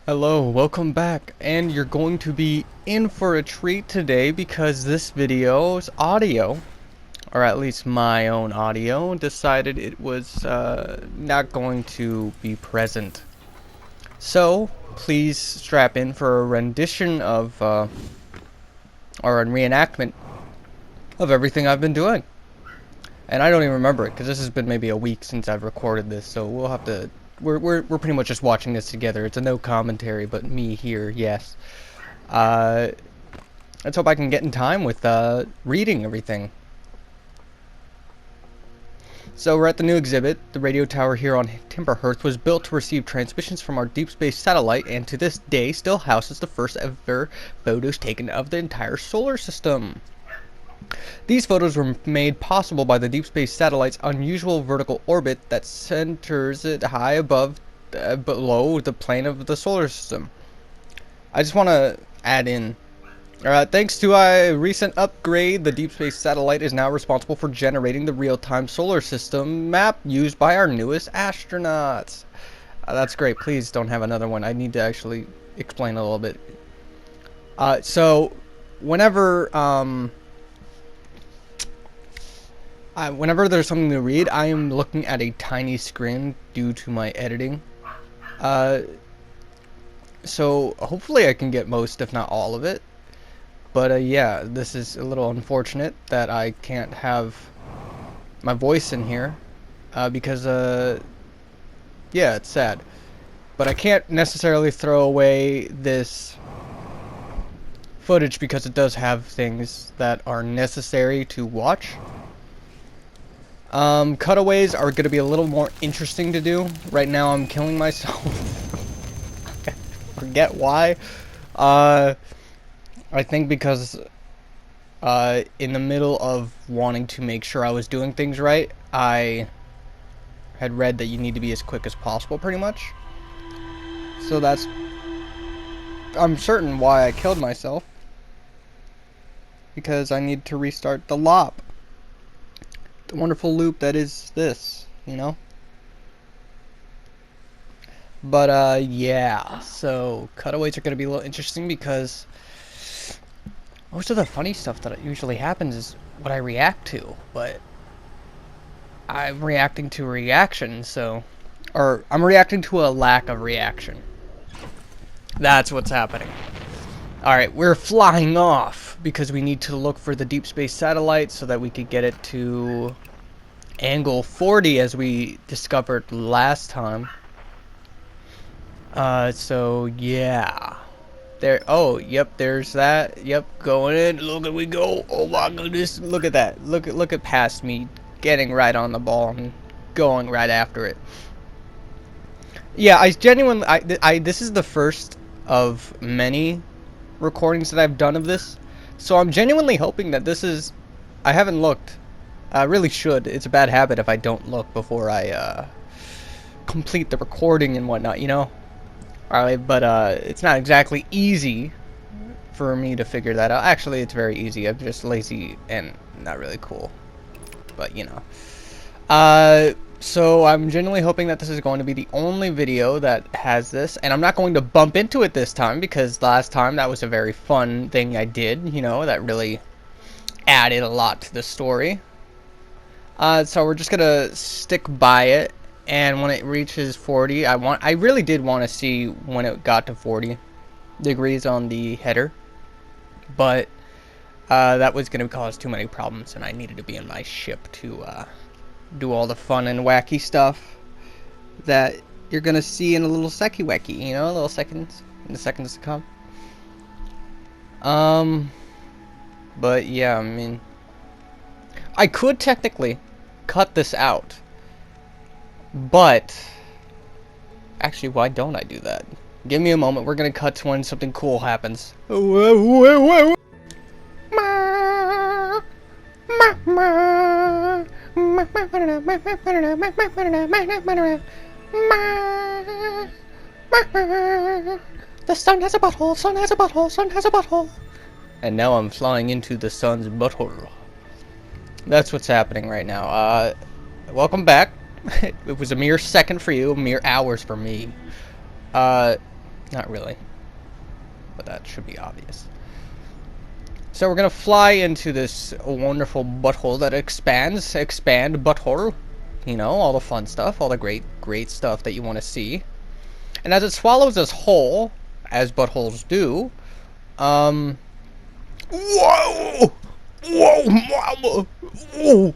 Hello, welcome back, and you're going to be in for a treat today because this video's audio, or at least my own audio, decided it was not going to be present. So, please strap in for a rendition of, or a reenactment of everything I've been doing. And I don't even remember it, because this has been maybe a week since I've recorded this, so we'll have to... We're pretty much just watching this together. It's a no commentary, but me here, yes. Let's hope I can get in time with reading everything. So we're at the new exhibit. The radio tower here on Timberhearth was built to receive transmissions from our deep space satellite, and to this day still houses the first ever photos taken of the entire solar system. These photos were made possible by the deep space satellite's unusual vertical orbit that centers it high above, below the plane of the solar system. I just want to add in, thanks to a recent upgrade, the deep space satellite is now responsible for generating the real-time solar system map used by our newest astronauts. That's great. Please don't have another one. I need to actually explain a little bit. So, whenever there's something to read, I am looking at a tiny screen due to my editing. So hopefully I can get most, if not all of it. But yeah, this is a little unfortunate that I can't have my voice in here. Because, yeah, it's sad. But I can't necessarily throw away this footage because it does have things that are necessary to watch. Cutaways are going to be a little more interesting to do. Right now I'm killing myself. I forget why. I think because in the middle of wanting to make sure I was doing things right, I had read that you need to be as quick as possible, pretty much. So that's... I'm certain why I killed myself. Because I need to restart the lop. The wonderful loop that is this, you know? But, yeah, so cutaways are going to be a little interesting because most of the funny stuff that usually happens is what I react to, but I'm reacting to a reaction, so... Or, I'm reacting to a lack of reaction. That's what's happening. Alright, we're flying off because we need to look for the deep space satellite so that we could get it to angle 40 as we discovered last time. So yeah. There, oh, yep, there's that. Yep, going in. Look at we go. Oh my goodness, look at that. Look at past me getting right on the ball and going right after it. Yeah, I genuinely this is the first of many recordings that I've done of this, so I'm genuinely hoping that this is... I haven't looked. I really should. It's a bad habit if I don't look before I complete the recording and whatnot, you know? Alright, but it's not exactly easy for me to figure that out. Actually, it's very easy. I'm just lazy and not really cool. But, you know. So I'm genuinely hoping that this is going to be the only video that has this, and I'm not going to bump into it this time because last time that was a very fun thing I did, you know, that really added a lot to the story. So we're just gonna stick by it, and when it reaches 40, I really did want to see when it got to 40 degrees on the header, but that was gonna cause too many problems, and I needed to be in my ship to do all the fun and wacky stuff that you're gonna see in a little secky wacky, you know, little seconds in the seconds to come. But yeah, I mean, I could technically cut this out, but actually, why don't I do that? Give me a moment. We're gonna cut to when something cool happens. The sun has a butthole, sun has a butthole, sun has a butthole. And now I'm flying into the sun's butthole. That's what's happening right now. Welcome back. It was a mere second for you, mere hours for me. Not really, but that should be obvious. So we're gonna fly into this wonderful butthole that expands. Expand butthole. You know, all the fun stuff, all the great stuff that you want to see. And as it swallows this whole, as buttholes do, whoa! Whoa, mama! Whoa!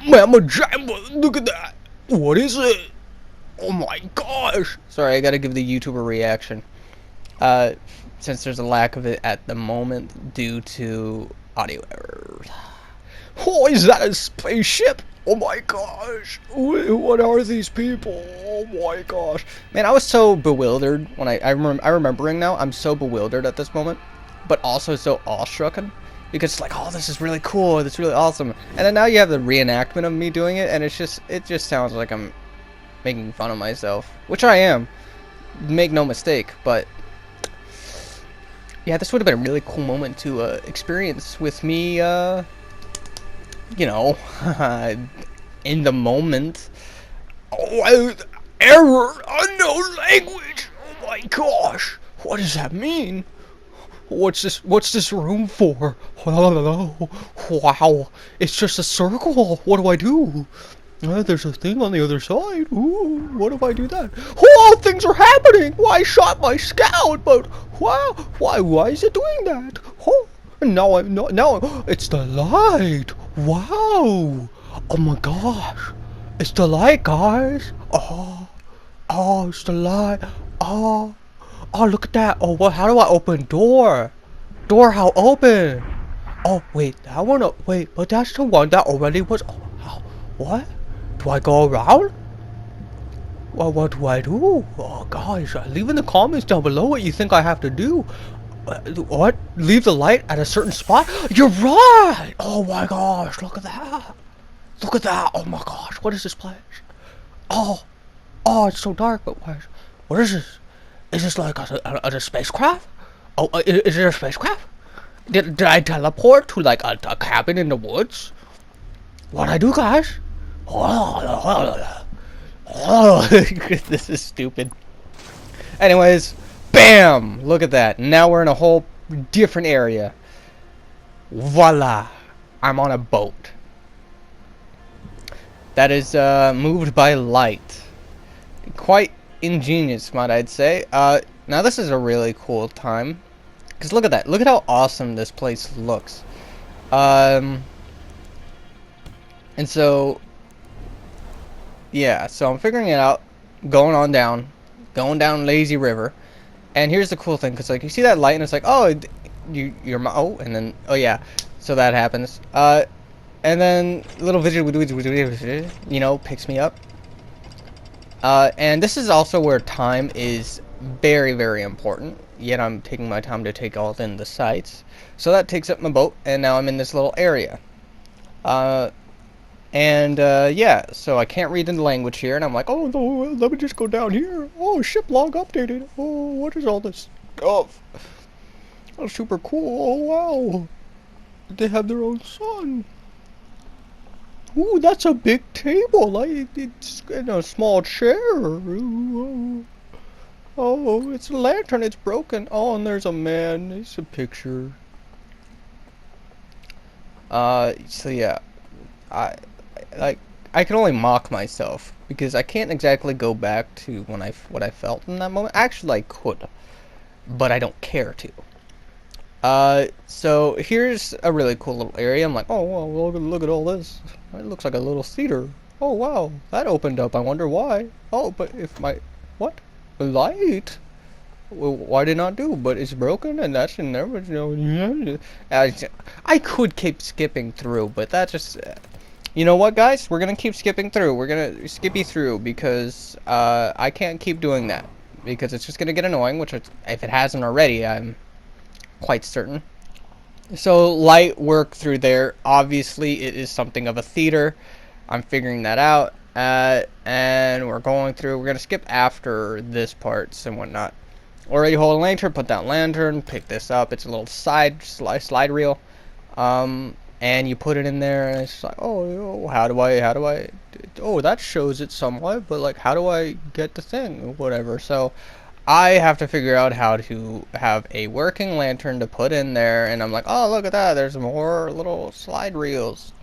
Mama Jamba, look at that! What is it? Oh my gosh! Sorry, I gotta give the YouTuber reaction. Since there's a lack of it at the moment due to audio errors. Oh, is that a spaceship? Oh my gosh! What are these people? Oh my gosh! Man, I was so bewildered when I'm remembering now. I'm so bewildered at this moment, but also so awestruck because it's like, oh, this is really cool. This is really awesome. And then now you have the reenactment of me doing it, and it just sounds like I'm making fun of myself, which I am. Make no mistake, but yeah, this would have been a really cool moment to experience with me, you know, in the moment. Oh, error, unknown language. Oh my gosh, what does that mean? What's this room for? Wow, it's just a circle. What do I do? There's a thing on the other side. Ooh, what if I do that? Oh, things are happening. Well, I shot my scout, but wow, why is it doing that? Oh, now it's the light. Wow. Oh my gosh, it's the light, guys. Oh, it's the light. Oh, look at that. Oh, what? How do I open door? Door, how open? Oh, wait, that one. Wait, but that's the one that already was. Oh, how? What? Do I go around? Well, what do I do? Oh, guys, leave in the comments down below what you think I have to do. What? Leave the light at a certain spot? You're right! Oh my gosh, look at that. Look at that. Oh my gosh, what is this place? Oh, it's so dark, but what is this? Is this like a spacecraft? Oh, is it a spacecraft? Did I teleport to like a cabin in the woods? What'd I do, guys? Oh, this is stupid. Anyways, bam! Look at that. Now we're in a whole different area. Voila! I'm on a boat. That is moved by light. Quite ingenious, might I'd say. Now this is a really cool time. Because look at that. Look at how awesome this place looks. And so yeah, so I'm figuring it out, going down lazy river, and here's the cool thing, because like you see that light and it's like, oh, you're my, oh, and then, oh yeah, so that happens, and then little video, you know, picks me up, and this is also where time is very, very important, yet I'm taking my time to take all in the sights, so that takes up my boat, and now I'm in this little area, yeah, so I can't read the language here, and I'm like, oh, no, let me just go down here. Oh, ship log updated. Oh, what is all this stuff? Oh, super cool. Oh, wow. They have their own sun. Ooh, that's a big table. Like, it's in a small chair. Ooh, oh, it's a lantern. It's broken. Oh, and there's a man. It's a picture. So yeah. I can only mock myself because I can't exactly go back to what I felt in that moment. Actually, I could, but I don't care to. So here's a really cool little area. I'm like, oh well, look at all this. It looks like a little theater. Oh wow, that opened up. I wonder why. Oh, but if my what light? Well, why did not do? But it's broken, and that's in there. But you know, I could keep skipping through, but that just. You know what, guys? We're gonna keep skipping through. We're gonna skippy through because I can't keep doing that because it's just gonna get annoying. Which, if it hasn't already, I'm quite certain. So light work through there. Obviously, it is something of a theater. I'm figuring that out, and we're going through. We're gonna skip after this parts and whatnot. Already hold a lantern. Put that lantern. Pick this up. It's a little slide reel. And you put it in there, and it's like, oh, how do I, oh, that shows it somewhat, but like, how do I get the thing, or whatever, so, I have to figure out how to have a working lantern to put in there, and I'm like, oh, look at that, there's more little slide reels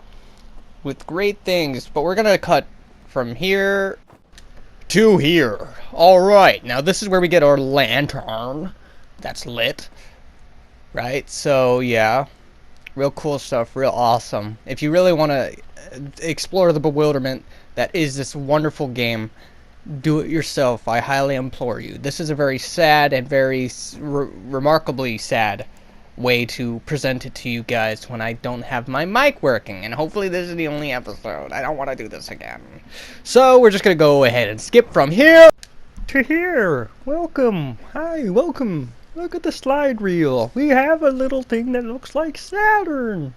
with great things. But we're gonna cut from here to here. Alright, now this is where we get our lantern that's lit, right? So yeah, real cool stuff, real awesome. If you really want to explore the bewilderment that is this wonderful game, do it yourself. I highly implore you. This is a very sad and very remarkably sad way to present it to you guys when I don't have my mic working, and hopefully this is the only episode. I don't want to do this again. So we're just gonna go ahead and skip from here to here. Welcome. Hi, welcome. Look at the slide reel. We have a little thing that looks like Saturn.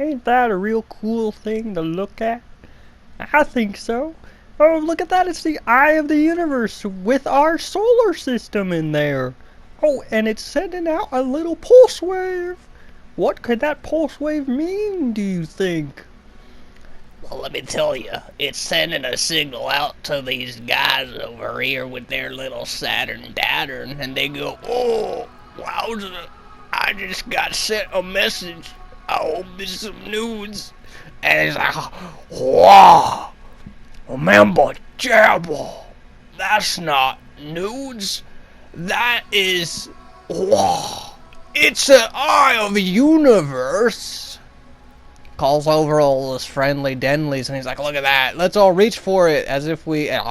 Ain't that a real cool thing to look at? I think so. Oh, look at that. It's the eye of the universe with our solar system in there. Oh, and it's sending out a little pulse wave. What could that pulse wave mean, do you think? Well, let me tell you, it's sending a signal out to these guys over here with their little Saturn Dattern, and they go, oh, wowza, I just got sent a message. I hope it's some news. And it's like, wow, remember, Jabba, that's not news. That is, wow, it's an eye of the universe. Calls over all those friendly denlies, and he's like, look at that, let's all reach for it, as if we, and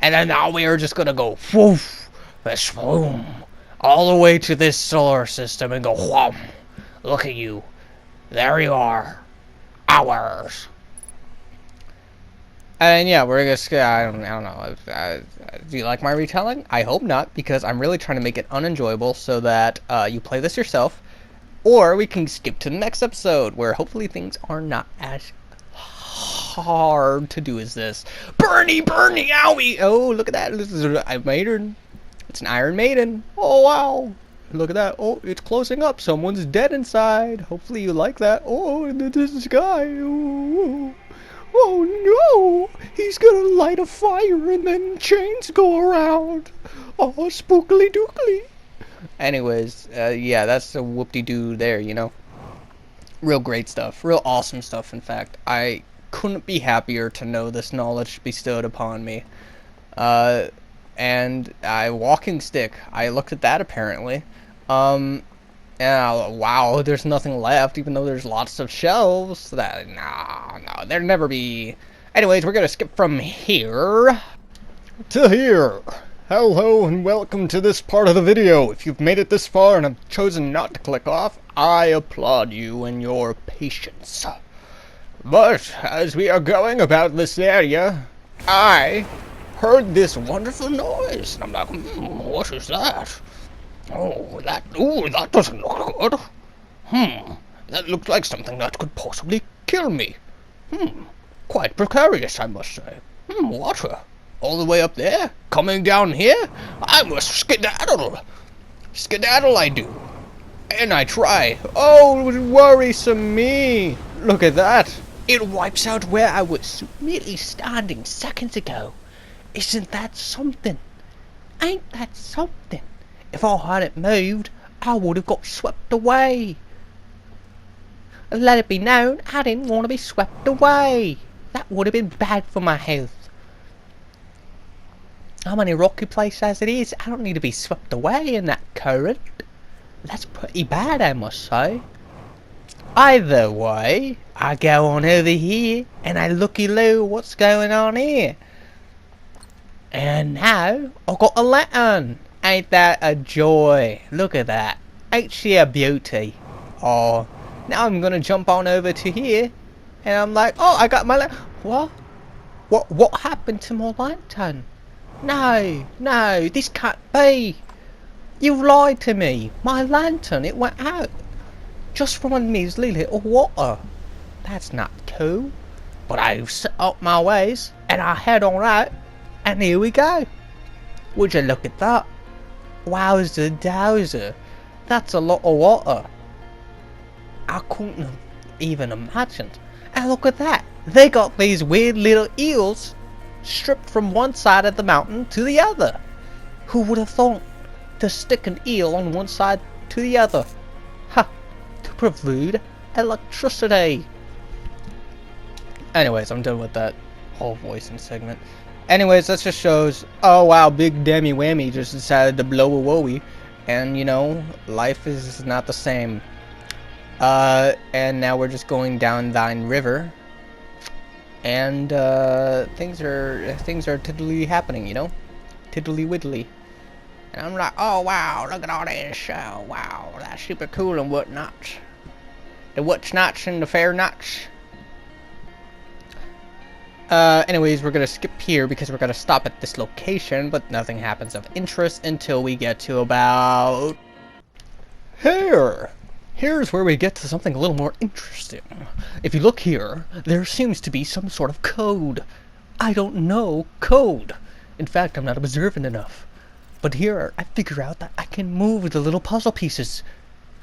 then now we are just gonna go whoof, swoom, all the way to this solar system and go whom. Look at you, there you are, ours. And yeah, we're gonna, I don't know, do you like my retelling? I hope not, because I'm really trying to make it unenjoyable so that you play this yourself. Or we can skip to the next episode, where hopefully things are not as hard to do as this. Bernie, owie! Oh, look at that. This is an Iron Maiden. It's an Iron Maiden. Oh, wow. Look at that. Oh, it's closing up. Someone's dead inside. Hopefully you like that. Oh, and then this guy. Oh, oh no. He's gonna light a fire and then chains go around. Oh, spookily dookily. Anyways, yeah, that's a whoop-de-doo there, you know? Real great stuff. Real awesome stuff, in fact. I couldn't be happier to know this knowledge bestowed upon me. And a walking stick. I looked at that, apparently. And wow, there's nothing left, even though there's lots of shelves. That, no, there'd never be... Anyways, we're gonna skip from here to here. Hello and welcome to this part of the video. If you've made it this far and have chosen not to click off, I applaud you and your patience. But as we are going about this area, I heard this wonderful noise. And I'm like, what is that? Oh, that doesn't look good. That looks like something that could possibly kill me. Quite precarious, I must say. Water. All the way up there? Coming down here? I must skedaddle. Skedaddle I do. And I try. Oh, worrisome me. Look at that. It wipes out where I was merely standing seconds ago. Isn't that something? Ain't that something? If I hadn't moved, I would have got swept away. Let it be known, I didn't want to be swept away. That would have been bad for my health. I'm on a rocky place as it is. I don't need to be swept away in that current. That's pretty bad, I must say. Either way, I go on over here and I looky-loo what's going on here. And now, I've got a lantern. Ain't that a joy? Look at that. Ain't she a beauty? Oh, now I'm gonna jump on over to here. And I'm like, oh, I got my lantern. What happened to my lantern? No, this can't be. You lied to me. My lantern, it went out. Just from a measly little water. That's not cool. But I've set up my ways, and I head on out, and here we go. Would you look at that? Wowzer dowser. That's a lot of water. I couldn't have even imagined. And look at that. They got these weird little eels stripped from one side of the mountain to the other. Who would have thought to stick an eel on one side to the other? Ha! To provide electricity. Anyways, I'm done with that whole voicing segment. Anyways, that just shows, oh wow, Big Dammy Whammy just decided to blow a wowie. And, you know, life is not the same. And now we're just going down Thine River. And, things are tiddly happening, you know? Tiddly widdly. And I'm like, oh wow, look at all this, wow, that's super cool and whatnot. The what's nots and the fair nots. Anyways, we're gonna skip here because we're gonna stop at this location, but nothing happens of interest until we get to about here. Here's where we get to something a little more interesting. If you look here, there seems to be some sort of code. I don't know code. In fact, I'm not observant enough. But here, I figure out that I can move the little puzzle pieces.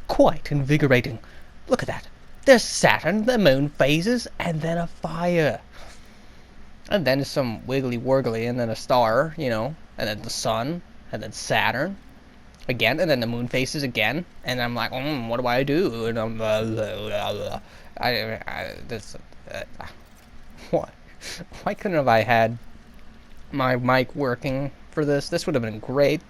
Quite invigorating. Look at that. There's Saturn, the moon phases, and then a fire. And then some wiggly worgly, and then a star, you know, and then the sun, and then Saturn, again, and then the moon phases again, and I'm like, what do I do? And I'm, what? Why couldn't have I had my mic working for this? This would have been great.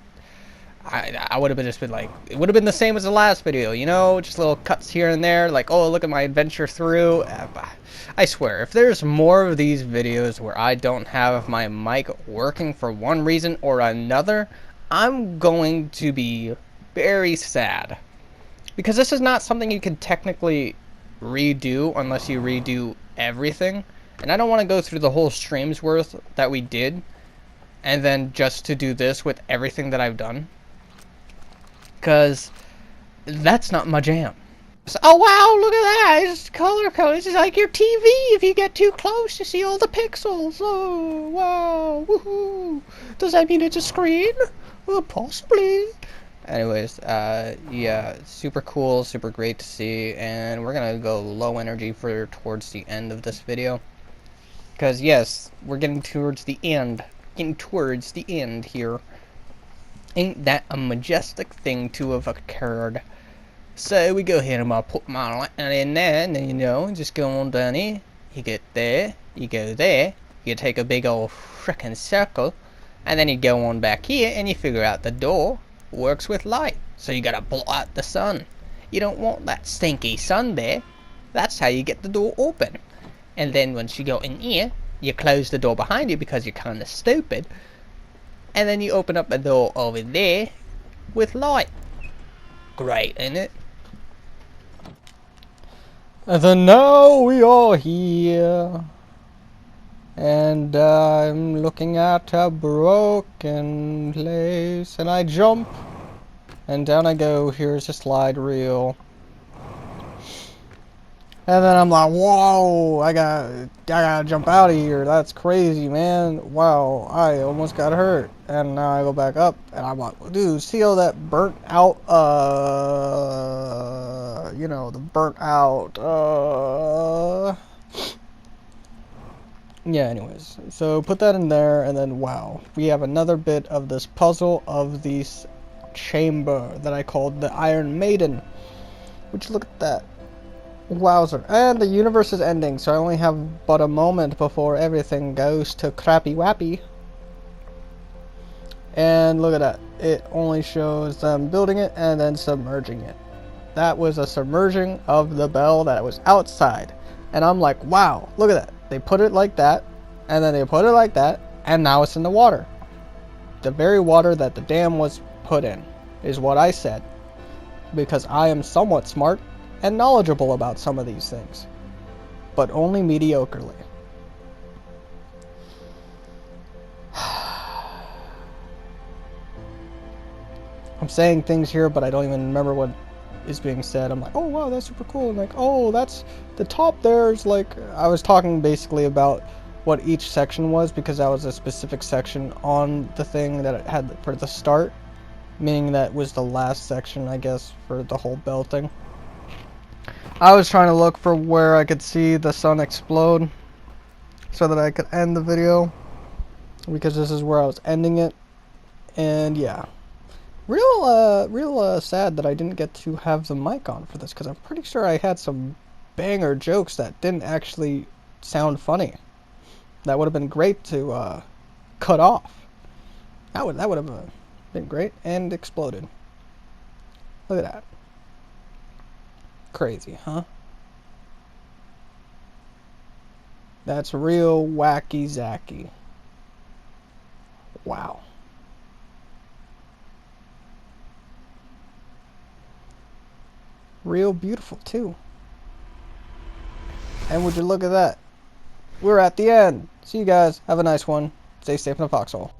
I would have just been like, it would have been the same as the last video, you know, just little cuts here and there, like, oh, look at my adventure through. I swear, if there's more of these videos where I don't have my mic working for one reason or another, I'm going to be very sad. Because this is not something you can technically redo unless you redo everything. And I don't want to go through the whole stream's worth that we did, and then just to do this with everything that I've done. Because that's not my jam. So, oh wow, look at that, it's color code. This is like your TV if you get too close, you see all the pixels. Oh wow, woohoo. Does that mean it's a screen? Well, possibly. Anyways, yeah, super cool, super great to see, and we're gonna go low energy for towards the end of this video. Because yes, we're getting towards the end. Here. Ain't that a majestic thing to have occurred? So we go ahead and I'll put my line in there, and then, you know, just go on down here. You get there, you go there, you take a big old frickin' circle, and then you go on back here and you figure out the door works with light. So you gotta blot out the sun. You don't want that stinky sun there. That's how you get the door open. And then once you go in here, you close the door behind you because you're kinda stupid. And then you open up a door over there with light. Great, isn't it? And then now we are here. And I'm looking at a broken place. And I jump. And down I go. Here's a slide reel. And then I'm like, whoa, I gotta jump out of here. That's crazy, man. Wow, I almost got hurt. And now I go back up, and I'm like, dude, see all that burnt out, you know, the burnt out, yeah, anyways. So put that in there, and then, wow, we have another bit of this puzzle of this chamber that I called the Iron Maiden. Which, look at that. Wowzer. And the universe is ending, so I only have but a moment before everything goes to crappy wappy. And look at that. It only shows them building it and then submerging it. That was a submerging of the bell that was outside. And I'm like, wow, look at that. They put it like that, and then they put it like that, and now it's in the water. The very water that the dam was put in, is what I said. Because I am somewhat smart and knowledgeable about some of these things, but only mediocrely. I'm saying things here, but I don't even remember what is being said. I'm like, oh wow, that's super cool. I'm like, oh, that's the top there is like, I was talking basically about what each section was, because that was a specific section on the thing that it had for the start, meaning that was the last section, I guess, for the whole bell thing. I was trying to look for where I could see the sun explode so that I could end the video. because this is where I was ending it. And yeah, real sad that I didn't get to have the mic on for this, because I'm pretty sure I had some banger jokes that didn't actually sound funny. That would have been great to cut off. That would have been great, and exploded. Look at that. Crazy, huh? That's real wacky zacky. Wow. Real beautiful too. And would you look at that? We're at the end. See you guys. Have a nice one. Stay safe in the foxhole.